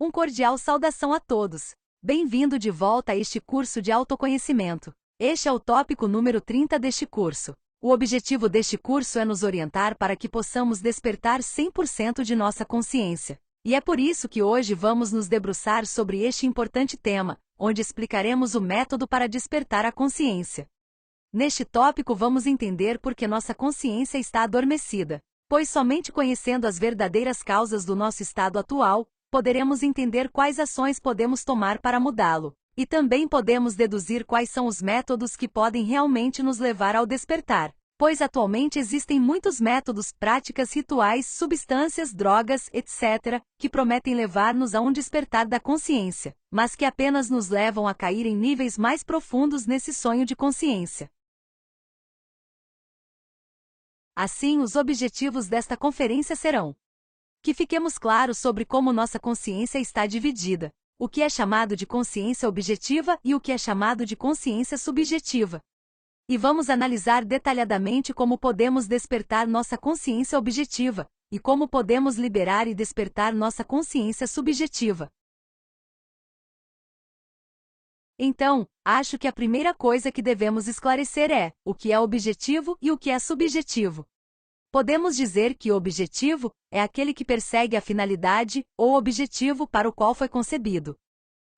Um cordial saudação a todos. Bem-vindo de volta a este curso de autoconhecimento. Este é o tópico número 30 deste curso. O objetivo deste curso é nos orientar para que possamos despertar 100% de nossa consciência. E é por isso que hoje vamos nos debruçar sobre este importante tema, onde explicaremos o método para despertar a consciência. Neste tópico vamos entender por que nossa consciência está adormecida, pois somente conhecendo as verdadeiras causas do nosso estado atual, poderemos entender quais ações podemos tomar para mudá-lo, e também podemos deduzir quais são os métodos que podem realmente nos levar ao despertar, pois atualmente existem muitos métodos, práticas, rituais, substâncias, drogas, etc., que prometem levar-nos a um despertar da consciência, mas que apenas nos levam a cair em níveis mais profundos nesse sonho de consciência. Assim, os objetivos desta conferência serão: que fiquemos claros sobre como nossa consciência está dividida, o que é chamado de consciência objetiva e o que é chamado de consciência subjetiva. E vamos analisar detalhadamente como podemos despertar nossa consciência objetiva, e como podemos liberar e despertar nossa consciência subjetiva. Então, acho que a primeira coisa que devemos esclarecer é o que é objetivo e o que é subjetivo. Podemos dizer que o objetivo é aquele que persegue a finalidade ou objetivo para o qual foi concebido.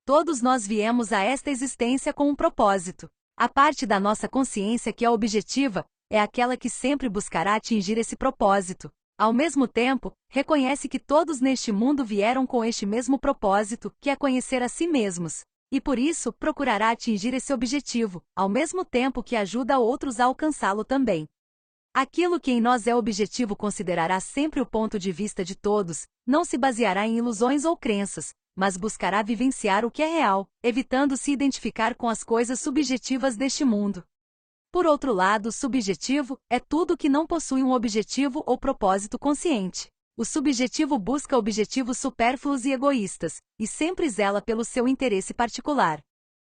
Todos nós viemos a esta existência com um propósito. A parte da nossa consciência que é objetiva é aquela que sempre buscará atingir esse propósito. Ao mesmo tempo, reconhece que todos neste mundo vieram com este mesmo propósito, que é conhecer a si mesmos. E por isso, procurará atingir esse objetivo, ao mesmo tempo que ajuda outros a alcançá-lo também. Aquilo que em nós é objetivo considerará sempre o ponto de vista de todos, não se baseará em ilusões ou crenças, mas buscará vivenciar o que é real, evitando se identificar com as coisas subjetivas deste mundo. Por outro lado, subjetivo é tudo que não possui um objetivo ou propósito consciente. O subjetivo busca objetivos supérfluos e egoístas, e sempre zela pelo seu interesse particular.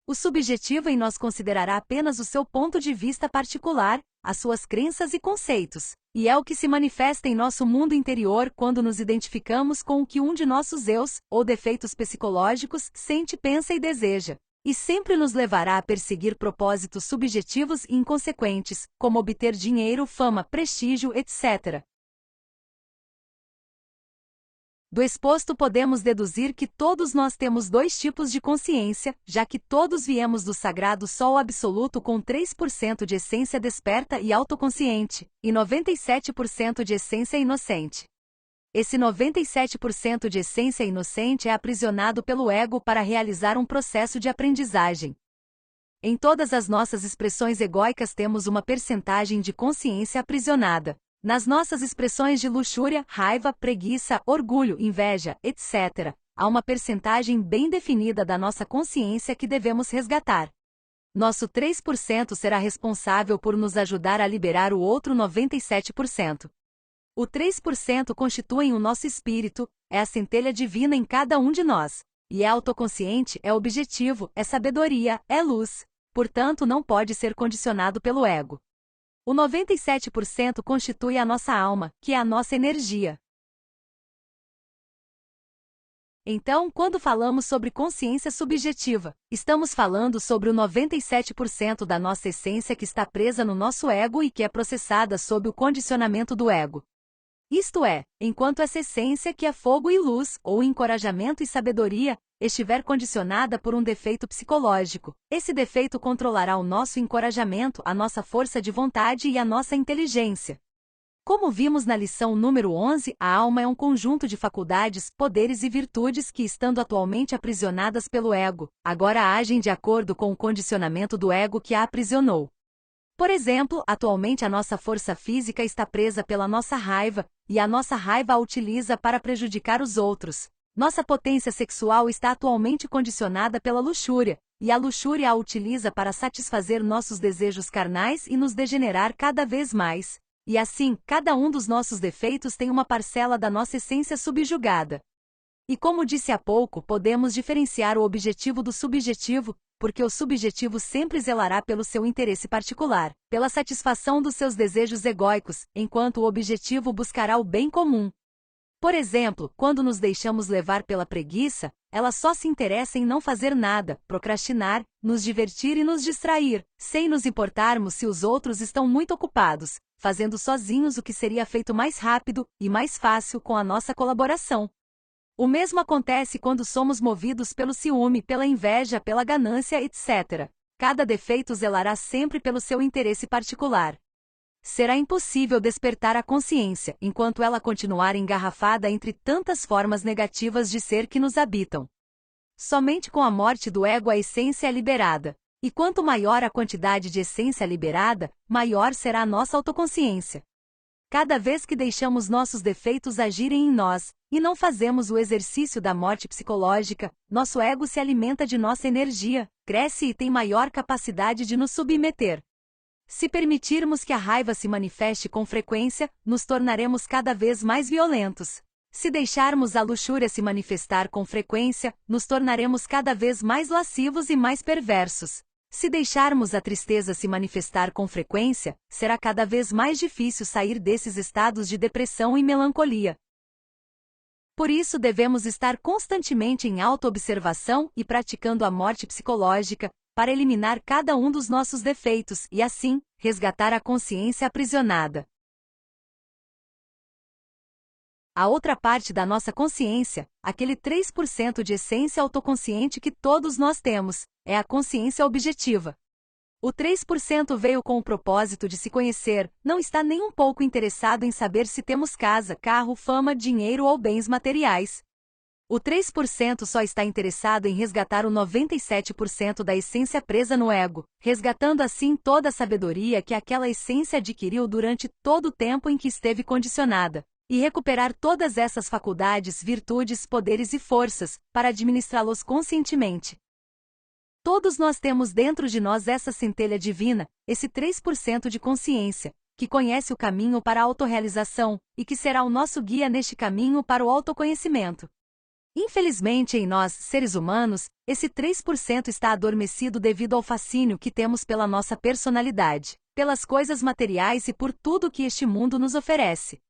O subjetivo em nós considerará apenas o seu ponto de vista particular, as suas crenças e conceitos, e é o que se manifesta em nosso mundo interior quando nos identificamos com o que um de nossos eus, ou defeitos psicológicos, sente, pensa e deseja, e sempre nos levará a perseguir propósitos subjetivos e inconsequentes, como obter dinheiro, fama, prestígio, etc. Do exposto podemos deduzir que todos nós temos dois tipos de consciência, já que todos viemos do sagrado Sol absoluto com 3% de essência desperta e autoconsciente, e 97% de essência inocente. Esse 97% de essência inocente é aprisionado pelo ego para realizar um processo de aprendizagem. Em todas as nossas expressões egóicas temos uma percentagem de consciência aprisionada. Nas nossas expressões de luxúria, raiva, preguiça, orgulho, inveja, etc., há uma percentagem bem definida da nossa consciência que devemos resgatar. Nosso 3% será responsável por nos ajudar a liberar o outro 97%. O 3% constitui o nosso espírito, é a centelha divina em cada um de nós, e é autoconsciente, é objetivo, é sabedoria, é luz, portanto não pode ser condicionado pelo ego. O 97% constitui a nossa alma, que é a nossa energia. Então, quando falamos sobre consciência subjetiva, estamos falando sobre o 97% da nossa essência que está presa no nosso ego e que é processada sob o condicionamento do ego. Isto é, enquanto essa essência que é fogo e luz, ou encorajamento e sabedoria, estiver condicionada por um defeito psicológico, esse defeito controlará o nosso encorajamento, a nossa força de vontade e a nossa inteligência. Como vimos na lição número 11, a alma é um conjunto de faculdades, poderes e virtudes que, estando atualmente aprisionadas pelo ego, agora agem de acordo com o condicionamento do ego que a aprisionou. Por exemplo, atualmente a nossa força física está presa pela nossa raiva, e a nossa raiva a utiliza para prejudicar os outros. Nossa potência sexual está atualmente condicionada pela luxúria, e a luxúria a utiliza para satisfazer nossos desejos carnais e nos degenerar cada vez mais. E assim, cada um dos nossos defeitos tem uma parcela da nossa essência subjugada. E como disse há pouco, podemos diferenciar o objetivo do subjetivo, porque o subjetivo sempre zelará pelo seu interesse particular, pela satisfação dos seus desejos egóicos, enquanto o objetivo buscará o bem comum. Por exemplo, quando nos deixamos levar pela preguiça, ela só se interessa em não fazer nada, procrastinar, nos divertir e nos distrair, sem nos importarmos se os outros estão muito ocupados, fazendo sozinhos o que seria feito mais rápido e mais fácil com a nossa colaboração. O mesmo acontece quando somos movidos pelo ciúme, pela inveja, pela ganância, etc. Cada defeito zelará sempre pelo seu interesse particular. Será impossível despertar a consciência enquanto ela continuar engarrafada entre tantas formas negativas de ser que nos habitam. Somente com a morte do ego a essência é liberada, e quanto maior a quantidade de essência liberada, maior será a nossa autoconsciência. Cada vez que deixamos nossos defeitos agirem em nós, e não fazemos o exercício da morte psicológica, nosso ego se alimenta de nossa energia, cresce e tem maior capacidade de nos submeter. Se permitirmos que a raiva se manifeste com frequência, nos tornaremos cada vez mais violentos. Se deixarmos a luxúria se manifestar com frequência, nos tornaremos cada vez mais lascivos e mais perversos. Se deixarmos a tristeza se manifestar com frequência, será cada vez mais difícil sair desses estados de depressão e melancolia. Por isso devemos estar constantemente em autoobservação e praticando a morte psicológica, para eliminar cada um dos nossos defeitos e, assim, resgatar a consciência aprisionada. A outra parte da nossa consciência, aquele 3% de essência autoconsciente que todos nós temos, é a consciência objetiva. O 3% veio com o propósito de se conhecer, não está nem um pouco interessado em saber se temos casa, carro, fama, dinheiro ou bens materiais. O 3% só está interessado em resgatar o 97% da essência presa no ego, resgatando assim toda a sabedoria que aquela essência adquiriu durante todo o tempo em que esteve condicionada, e recuperar todas essas faculdades, virtudes, poderes e forças, para administrá-los conscientemente. Todos nós temos dentro de nós essa centelha divina, esse 3% de consciência, que conhece o caminho para a autorrealização, e que será o nosso guia neste caminho para o autoconhecimento. Infelizmente em nós, seres humanos, esse 3% está adormecido devido ao fascínio que temos pela nossa personalidade, pelas coisas materiais e por tudo que este mundo nos oferece.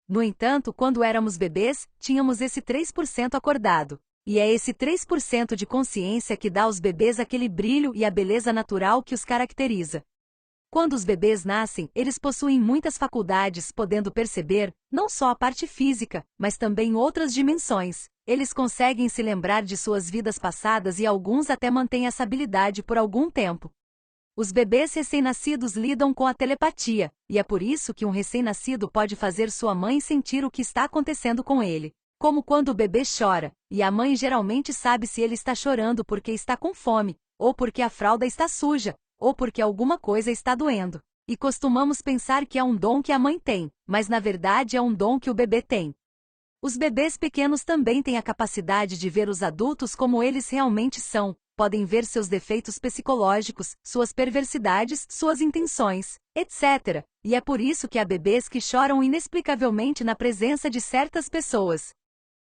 No entanto, quando éramos bebês, tínhamos esse 3% acordado. E é esse 3% de consciência que dá aos bebês aquele brilho e a beleza natural que os caracteriza. Quando os bebês nascem, eles possuem muitas faculdades, podendo perceber, não só a parte física, mas também outras dimensões. Eles conseguem se lembrar de suas vidas passadas e alguns até mantêm essa habilidade por algum tempo. Os bebês recém-nascidos lidam com a telepatia, e é por isso que um recém-nascido pode fazer sua mãe sentir o que está acontecendo com ele. Como quando o bebê chora, e a mãe geralmente sabe se ele está chorando porque está com fome, ou porque a fralda está suja, ou porque alguma coisa está doendo. E costumamos pensar que é um dom que a mãe tem, mas na verdade é um dom que o bebê tem. Os bebês pequenos também têm a capacidade de ver os adultos como eles realmente são, podem ver seus defeitos psicológicos, suas perversidades, suas intenções, etc. E é por isso que há bebês que choram inexplicavelmente na presença de certas pessoas.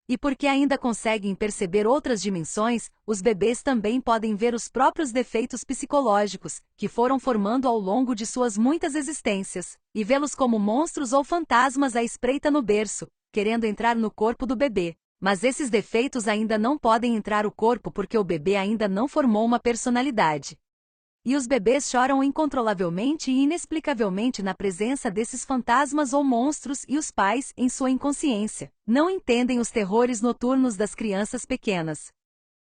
E porque ainda conseguem perceber outras dimensões, os bebês também podem ver os próprios defeitos psicológicos, que foram formando ao longo de suas muitas existências, e vê-los como monstros ou fantasmas à espreita no berço, querendo entrar no corpo do bebê. Mas esses defeitos ainda não podem entrar no corpo porque o bebê ainda não formou uma personalidade. E os bebês choram incontrolavelmente e inexplicavelmente na presença desses fantasmas ou monstros e os pais, em sua inconsciência, não entendem os terrores noturnos das crianças pequenas.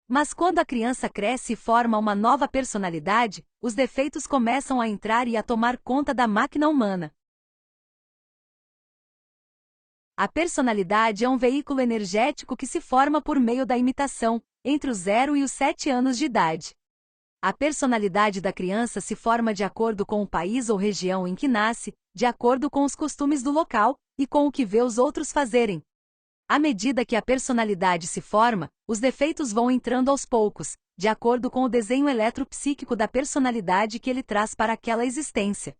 Mas quando a criança cresce e forma uma nova personalidade, os defeitos começam a entrar e a tomar conta da máquina humana. A personalidade é um veículo energético que se forma por meio da imitação, entre os 0 e os 7 anos de idade. A personalidade da criança se forma de acordo com o país ou região em que nasce, de acordo com os costumes do local, e com o que vê os outros fazerem. À medida que a personalidade se forma, os defeitos vão entrando aos poucos, de acordo com o desenho eletropsíquico da personalidade que ele traz para aquela existência.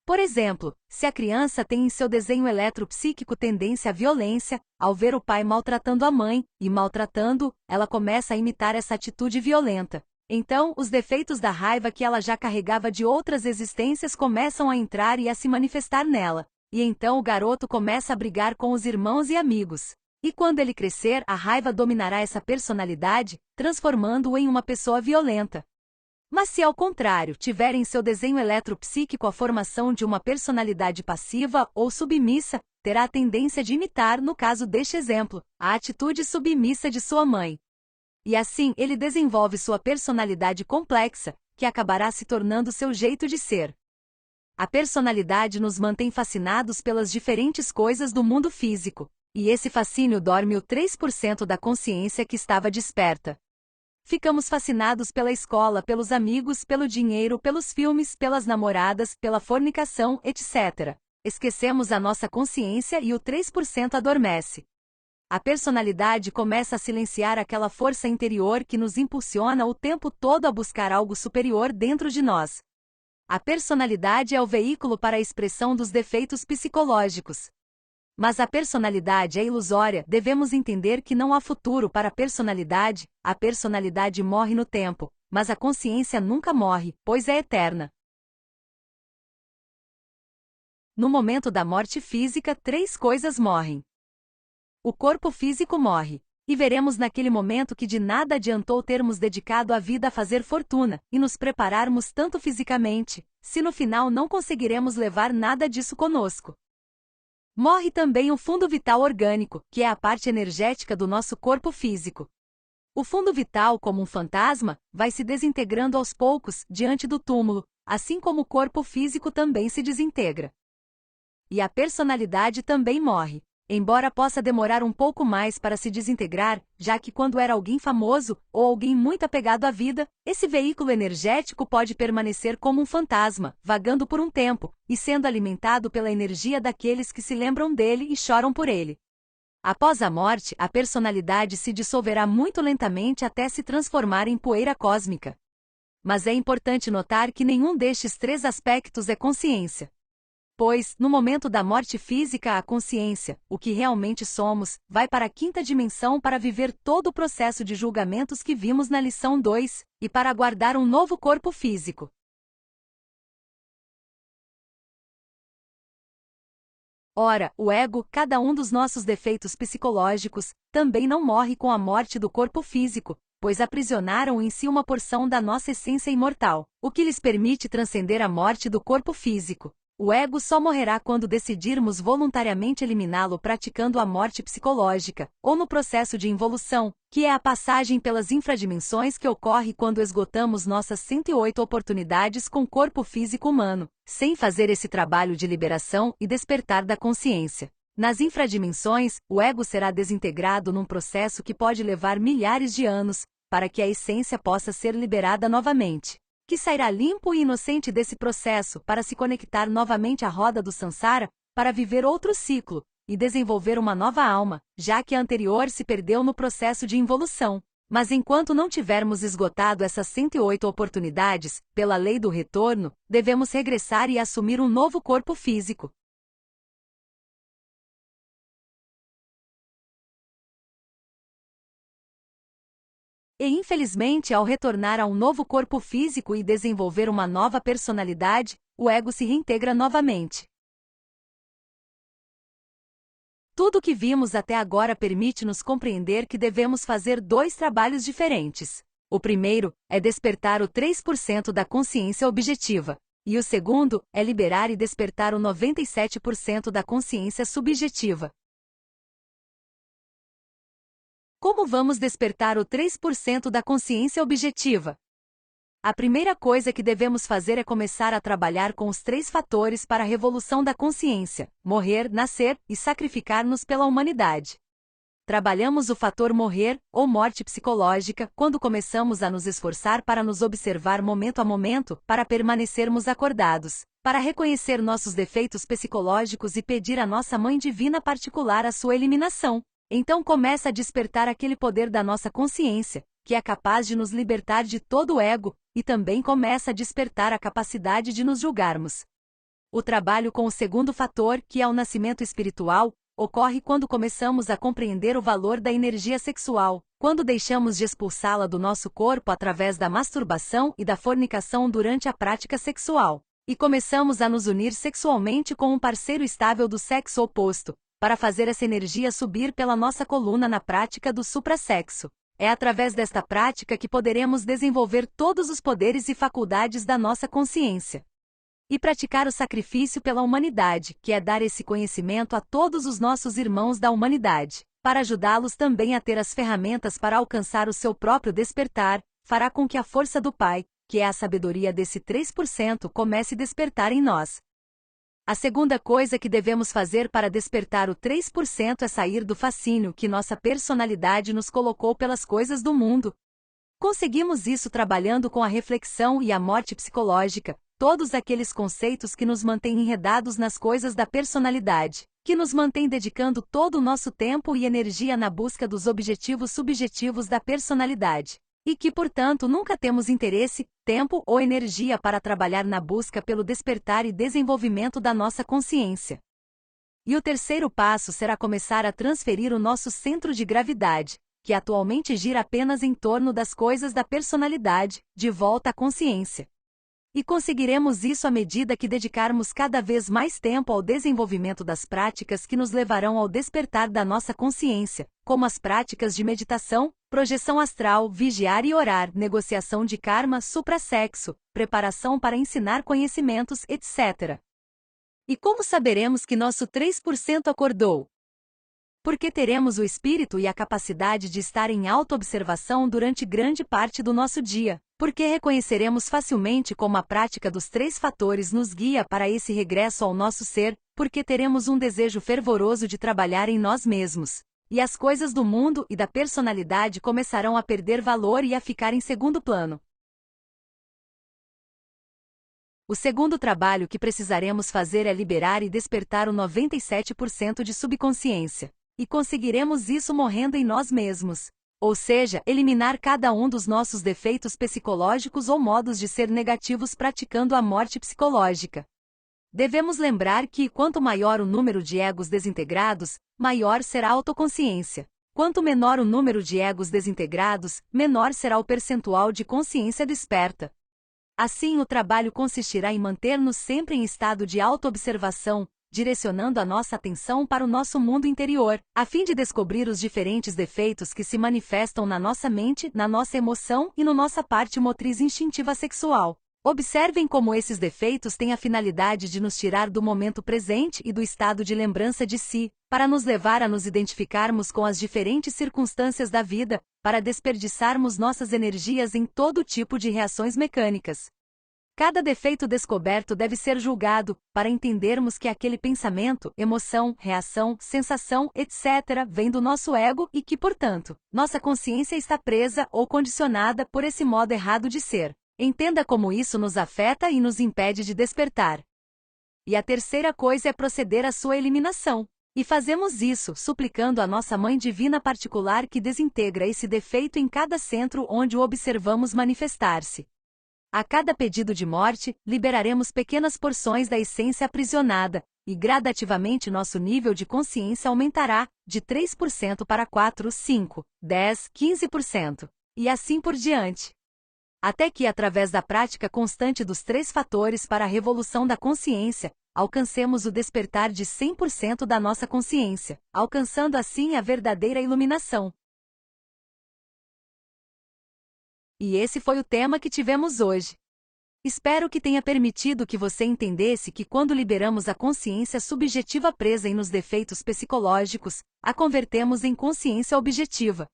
Por exemplo, se a criança tem em seu desenho eletropsíquico tendência à violência, ao ver o pai maltratando a mãe, e maltratando, ela começa a imitar essa atitude violenta. Então, os defeitos da raiva que ela já carregava de outras existências começam a entrar e a se manifestar nela. E então o garoto começa a brigar com os irmãos e amigos. E quando ele crescer, a raiva dominará essa personalidade, transformando-o em uma pessoa violenta. Mas se ao contrário tiver em seu desenho eletropsíquico a formação de uma personalidade passiva ou submissa, terá a tendência de imitar, no caso deste exemplo, a atitude submissa de sua mãe. E assim ele desenvolve sua personalidade complexa, que acabará se tornando seu jeito de ser. A personalidade nos mantém fascinados pelas diferentes coisas do mundo físico, e esse fascínio dorme o 3% da consciência que estava desperta. Ficamos fascinados pela escola, pelos amigos, pelo dinheiro, pelos filmes, pelas namoradas, pela fornicação, etc. Esquecemos a nossa consciência e o 3% adormece. A personalidade começa a silenciar aquela força interior que nos impulsiona o tempo todo a buscar algo superior dentro de nós. A personalidade é o veículo para a expressão dos defeitos psicológicos. Mas a personalidade é ilusória, devemos entender que não há futuro para a personalidade morre no tempo, mas a consciência nunca morre, pois é eterna. No momento da morte física, 3 coisas morrem. O corpo físico morre, e veremos naquele momento que de nada adiantou termos dedicado a vida a fazer fortuna, e nos prepararmos tanto fisicamente, se no final não conseguiremos levar nada disso conosco. Morre também o fundo vital orgânico, que é a parte energética do nosso corpo físico. O fundo vital, como um fantasma, vai se desintegrando aos poucos, diante do túmulo, assim como o corpo físico também se desintegra. E a personalidade também morre, embora possa demorar um pouco mais para se desintegrar, já que quando era alguém famoso, ou alguém muito apegado à vida, esse veículo energético pode permanecer como um fantasma, vagando por um tempo, e sendo alimentado pela energia daqueles que se lembram dele e choram por ele. Após a morte, a personalidade se dissolverá muito lentamente até se transformar em poeira cósmica. Mas é importante notar que nenhum destes 3 aspectos é consciência. Pois, no momento da morte física, a consciência, o que realmente somos, vai para a 5ª dimensão para viver todo o processo de julgamentos que vimos na lição 2, e para aguardar um novo corpo físico. Ora, o ego, cada um dos nossos defeitos psicológicos, também não morre com a morte do corpo físico, pois aprisionaram em si uma porção da nossa essência imortal, o que lhes permite transcender a morte do corpo físico. O ego só morrerá quando decidirmos voluntariamente eliminá-lo praticando a morte psicológica, ou no processo de involução, que é a passagem pelas infradimensões que ocorre quando esgotamos nossas 108 oportunidades com corpo físico humano, sem fazer esse trabalho de liberação e despertar da consciência. Nas infradimensões, o ego será desintegrado num processo que pode levar milhares de anos, para que a essência possa ser liberada novamente, que sairá limpo e inocente desse processo para se conectar novamente à roda do Sansara, para viver outro ciclo, e desenvolver uma nova alma, já que a anterior se perdeu no processo de involução. Mas enquanto não tivermos esgotado essas 108 oportunidades, pela lei do retorno, devemos regressar e assumir um novo corpo físico. E infelizmente, ao retornar a um novo corpo físico e desenvolver uma nova personalidade, o ego se reintegra novamente. Tudo o que vimos até agora permite-nos compreender que devemos fazer 2 trabalhos diferentes. O primeiro é despertar o 3% da consciência objetiva, e o segundo é liberar e despertar o 97% da consciência subjetiva. Como vamos despertar o 3% da consciência objetiva? A primeira coisa que devemos fazer é começar a trabalhar com os 3 fatores para a revolução da consciência: morrer, nascer e sacrificar-nos pela humanidade. Trabalhamos o fator morrer, ou morte psicológica, quando começamos a nos esforçar para nos observar momento a momento, para permanecermos acordados, para reconhecer nossos defeitos psicológicos e pedir à nossa Mãe Divina particular a sua eliminação. Então começa a despertar aquele poder da nossa consciência, que é capaz de nos libertar de todo o ego, e também começa a despertar a capacidade de nos julgarmos. O trabalho com o segundo fator, que é o nascimento espiritual, ocorre quando começamos a compreender o valor da energia sexual, quando deixamos de expulsá-la do nosso corpo através da masturbação e da fornicação durante a prática sexual. E começamos a nos unir sexualmente com um parceiro estável do sexo oposto, para fazer essa energia subir pela nossa coluna na prática do suprassexo. É através desta prática que poderemos desenvolver todos os poderes e faculdades da nossa consciência. E praticar o sacrifício pela humanidade, que é dar esse conhecimento a todos os nossos irmãos da humanidade, para ajudá-los também a ter as ferramentas para alcançar o seu próprio despertar, fará com que a força do Pai, que é a sabedoria desse 3%, comece a despertar em nós. A segunda coisa que devemos fazer para despertar o 3% é sair do fascínio que nossa personalidade nos colocou pelas coisas do mundo. Conseguimos isso trabalhando com a reflexão e a morte psicológica, todos aqueles conceitos que nos mantêm enredados nas coisas da personalidade, que nos mantêm dedicando todo o nosso tempo e energia na busca dos objetivos subjetivos da personalidade. E que, portanto, nunca temos interesse, tempo ou energia para trabalhar na busca pelo despertar e desenvolvimento da nossa consciência. E o terceiro passo será começar a transferir o nosso centro de gravidade, que atualmente gira apenas em torno das coisas da personalidade, de volta à consciência. E conseguiremos isso à medida que dedicarmos cada vez mais tempo ao desenvolvimento das práticas que nos levarão ao despertar da nossa consciência, como as práticas de meditação, projeção astral, vigiar e orar, negociação de karma, suprassexo, preparação para ensinar conhecimentos, etc. E como saberemos que nosso 3% acordou? Porque teremos o espírito e a capacidade de estar em autoobservação durante grande parte do nosso dia, porque reconheceremos facilmente como a prática dos 3 fatores nos guia para esse regresso ao nosso ser, porque teremos um desejo fervoroso de trabalhar em nós mesmos. E as coisas do mundo e da personalidade começarão a perder valor e a ficar em segundo plano. O segundo trabalho que precisaremos fazer é liberar e despertar o 97% de subconsciência. E conseguiremos isso morrendo em nós mesmos. Ou seja, eliminar cada um dos nossos defeitos psicológicos ou modos de ser negativos praticando a morte psicológica. Devemos lembrar que, quanto maior o número de egos desintegrados, maior será a autoconsciência. Quanto menor o número de egos desintegrados, menor será o percentual de consciência desperta. Assim, o trabalho consistirá em manter-nos sempre em estado de autoobservação, direcionando a nossa atenção para o nosso mundo interior, a fim de descobrir os diferentes defeitos que se manifestam na nossa mente, na nossa emoção e na nossa parte motriz instintiva sexual. Observem como esses defeitos têm a finalidade de nos tirar do momento presente e do estado de lembrança de si, para nos levar a nos identificarmos com as diferentes circunstâncias da vida, para desperdiçarmos nossas energias em todo tipo de reações mecânicas. Cada defeito descoberto deve ser julgado, para entendermos que aquele pensamento, emoção, reação, sensação, etc., vem do nosso ego e que, portanto, nossa consciência está presa ou condicionada por esse modo errado de ser. Entenda como isso nos afeta e nos impede de despertar. E a terceira coisa é proceder à sua eliminação. E fazemos isso suplicando a nossa Mãe Divina particular que desintegra esse defeito em cada centro onde o observamos manifestar-se. A cada pedido de morte, liberaremos pequenas porções da essência aprisionada, e gradativamente nosso nível de consciência aumentará, de 3% para 4, 5, 10, 15%, e assim por diante. Até que, através da prática constante dos 3 fatores para a revolução da consciência, alcancemos o despertar de 100% da nossa consciência, alcançando assim a verdadeira iluminação. E esse foi o tema que tivemos hoje. Espero que tenha permitido que você entendesse que quando liberamos a consciência subjetiva presa nos defeitos psicológicos, a convertemos em consciência objetiva.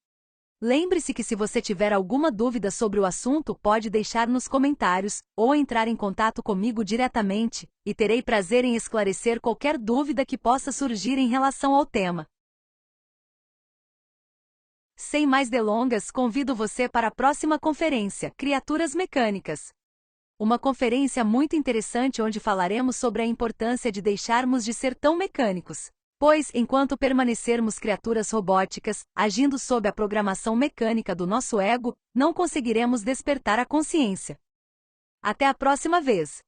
Lembre-se que se você tiver alguma dúvida sobre o assunto, pode deixar nos comentários, ou entrar em contato comigo diretamente, e terei prazer em esclarecer qualquer dúvida que possa surgir em relação ao tema. Sem mais delongas, convido você para a próxima conferência, Criaturas Mecânicas. Uma conferência muito interessante onde falaremos sobre a importância de deixarmos de ser tão mecânicos. Pois, enquanto permanecermos criaturas robóticas, agindo sob a programação mecânica do nosso ego, não conseguiremos despertar a consciência. Até a próxima vez!